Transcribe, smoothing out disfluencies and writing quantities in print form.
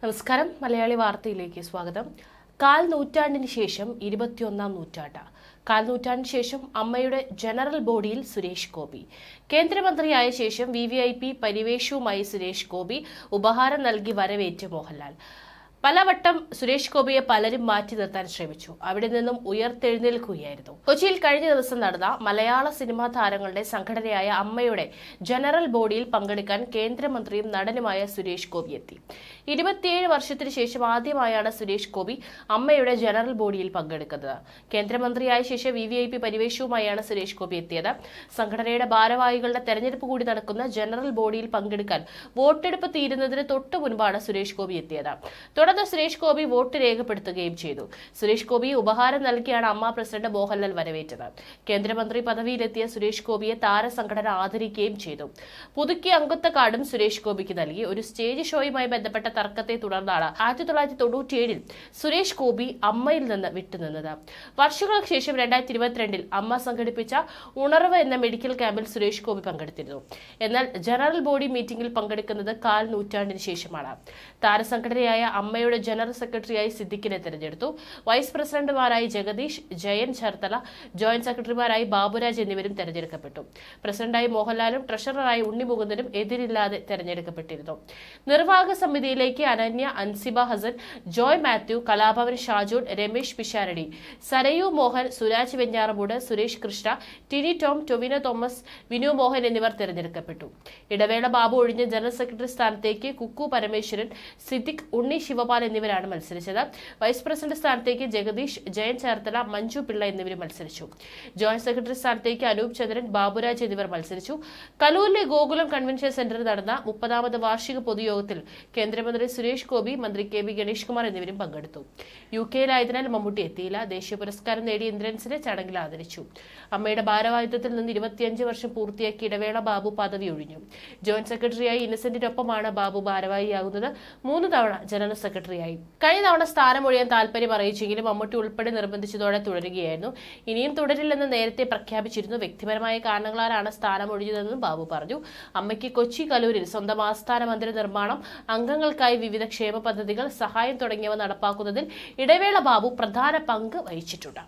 നമസ്കാരം. മലയാളി വാർത്തയിലേക്ക് സ്വാഗതം. കാൽ നൂറ്റാണ്ടിന് ശേഷം 21ാം നൂറ്റാണ്ട്. കാൽ നൂറ്റാണ്ടിന് ശേഷം അമ്മയുടെ ജനറൽ ബോഡിയിൽ സുരേഷ് ഗോപി. കേന്ദ്രമന്ത്രിയായ ശേഷം VVIP പരിവേഷവുമായി സുരേഷ് ഗോപി ഉപഹാരം നൽകി വരവേറ്റ് മോഹൻലാൽ. പലവട്ടം സുരേഷ് ഗോപിയെ പലരും മാറ്റി നിർത്താൻ ശ്രമിച്ചു. അവിടെ നിന്നും ഉയർത്തെഴുന്നേൽക്കുകയായിരുന്നു. കൊച്ചിയിൽ കഴിഞ്ഞ ദിവസം നടന്ന മലയാള സിനിമാ താരങ്ങളുടെ സംഘടനയായ അമ്മയുടെ ജനറൽ ബോഡിയിൽ പങ്കെടുക്കാൻ കേന്ദ്രമന്ത്രിയും നടനുമായ സുരേഷ് ഗോപി എത്തി. 27 വർഷത്തിനു ശേഷം ആദ്യമായാണ് സുരേഷ് ഗോപി അമ്മയുടെ ജനറൽ ബോഡിയിൽ പങ്കെടുക്കുന്നത്. കേന്ദ്രമന്ത്രിയായ ശേഷം VVIP പരിവേഷവുമായാണ് സുരേഷ് ഗോപി എത്തിയത്. സംഘടനയുടെ ഭാരവാഹികളുടെ തെരഞ്ഞെടുപ്പ് കൂടി നടക്കുന്ന ജനറൽ ബോഡിയിൽ പങ്കെടുക്കാൻ വോട്ടെടുപ്പ് തീരുന്നതിന് തൊട്ടു മുൻപാണ് സുരേഷ് ഗോപി എത്തിയത്. സുരേഷ് ഗോപി വോട്ട് രേഖപ്പെടുത്തുകയും ചെയ്തു. സുരേഷ് ഗോപിയെ ഉപഹാരം നൽകിയാണ് അമ്മ പ്രസിഡന്റ് മോഹൻലാൽ വരവേറ്റത്. കേന്ദ്രമന്ത്രി പദവിയിലെത്തിയ സുരേഷ് ഗോപിയെ താരസംഘടന ആദരിക്കുകയും ചെയ്തു. പുതുക്കിയ അംഗത്വ കാർഡും സുരേഷ് ഗോപിക്ക് നൽകി. ഒരു സ്റ്റേജ് ഷോയുമായി ബന്ധപ്പെട്ട തർക്കത്തെ തുടർന്നാണ് 1997 സുരേഷ് ഗോപി അമ്മയിൽ നിന്ന് വിട്ടുനിന്നത്. വർഷങ്ങൾക്ക് ശേഷം 2022 അമ്മ സംഘടിപ്പിച്ച ഉണർവ് എന്ന മെഡിക്കൽ ക്യാമ്പിൽ സുരേഷ് ഗോപി പങ്കെടുത്തിരുന്നു. എന്നാൽ ജനറൽ ബോഡി മീറ്റിംഗിൽ പങ്കെടുക്കുന്നത് കാൽ നൂറ്റാണ്ടിന് ശേഷമാണ്. താരസംഘടനയായ അമ്മയുടെ ജനറൽ സെക്രട്ടറിയായി സിദ്ദിഖിനെ തെരഞ്ഞെടുത്തു. വൈസ് പ്രസിഡന്റുമാരായി ജഗദീഷ്, ജയൻ ചർത്തല, ജോയിന്റ് സെക്രട്ടറിമാരായി ബാബുരാജ് എന്നിവരും തെരഞ്ഞെടുക്കപ്പെട്ടു. പ്രസിഡന്റായി മോഹൻലാലും ട്രഷററായി ഉണ്ണിമുകുന്ദനും എതിരില്ലാതെ തെരഞ്ഞെടുക്കപ്പെട്ടിരുന്നു. നിർവാഹക സമിതിയിലേക്ക് അനന്യ, അൻസിബ ഹസൻ, ജോയ് മാത്യു, കലാഭവൻ ഷാജോൺ, രമേശ് പിഷാരടി, സരയു മോഹൻ, സുരാജ് വെഞ്ഞാറമൂട്, സുരേഷ് കൃഷ്ണ, ടിനി ടോം, ടൊവിനോ തോമസ്, വിനു മോഹൻ എന്നിവർ തെരഞ്ഞെടുക്കപ്പെട്ടു. ഇടവേള ബാബു ഒഴിഞ്ഞ ജനറൽ സെക്രട്ടറി സ്ഥാനത്തേക്ക് കുക്കു പരമേശ്വരൻ, സിദ്ദിഖ്, ഉണ്ണി ശിവപാൽ എന്നിവരാണ് മത്സരിച്ചത്. വൈസ് പ്രസിഡന്റ് സ്ഥാനത്തേക്ക് ജഗദീഷ്, ജയൻ ചേർത്തല, മഞ്ജു പിള്ള എന്നിവരും മത്സരിച്ചു. ജോയിന്റ് സെക്രട്ടറി സ്ഥാനത്തേക്ക് അനൂപ് ചന്ദ്രൻ, ബാബുരാജ് എന്നിവർ മത്സരിച്ചു. കലൂരിലെ ഗോകുലം കൺവെൻഷൻ സെന്ററിൽ നടന്ന 30ാമത് വാർഷിക പൊതുയോഗത്തിൽ കേന്ദ്രമന്ത്രി സുരേഷ് ഗോപി, മന്ത്രി KV ഗണേഷ് കുമാർ എന്നിവരും പങ്കെടുത്തു. UK-യിലായതിനാൽ മമ്മൂട്ടി എത്തിയില്ല. ദേശീയ പുരസ്കാരം നേടിയ ഇന്ദ്രൻസിനെ ചടങ്ങിൽ ആദരിച്ചു. അമ്മയുടെ ഭാരവാഹിത്വത്തിൽ നിന്ന് 25 വർഷം പൂർത്തിയാക്കി ഇടവേള ബാബു പദവി ഒഴിഞ്ഞു. ജോയിന്റ് സെക്രട്ടറിയായി ഇന്നസെന്റിനൊപ്പമാണ് ബാബു ഭാരവാഹിയാകുന്നത്. 3 തവണ ജനറൽ സെക്രട്ടറിയായി. കഴിഞ്ഞ തവണ സ്ഥാനമൊഴിയാൻ താൽപര്യം അറിയിച്ചെങ്കിലും മമ്മൂട്ടി ഉൾപ്പെടെ നിർബന്ധിച്ചതോടെ തുടരുകയായിരുന്നു. ഇനിയും തുടരില്ലെന്ന് നേരത്തെ പ്രഖ്യാപിച്ചിരുന്നു. വ്യക്തിപരമായ കാരണങ്ങളാലാണ് സ്ഥാനമൊഴിഞ്ഞതെന്നും ബാബു പറഞ്ഞു. അമ്മയ്ക്ക് കൊച്ചി കലൂരിൽ സ്വന്തം ആസ്ഥാന മന്ദിര നിർമ്മാണം, അംഗങ്ങൾക്കായി വിവിധ ക്ഷേമ പദ്ധതികൾ, സഹായം തുടങ്ങിയവ നടപ്പാക്കുന്നതിൽ ഇടവേള ബാബു പ്രധാന പങ്ക് വഹിച്ചിട്ടുണ്ട്.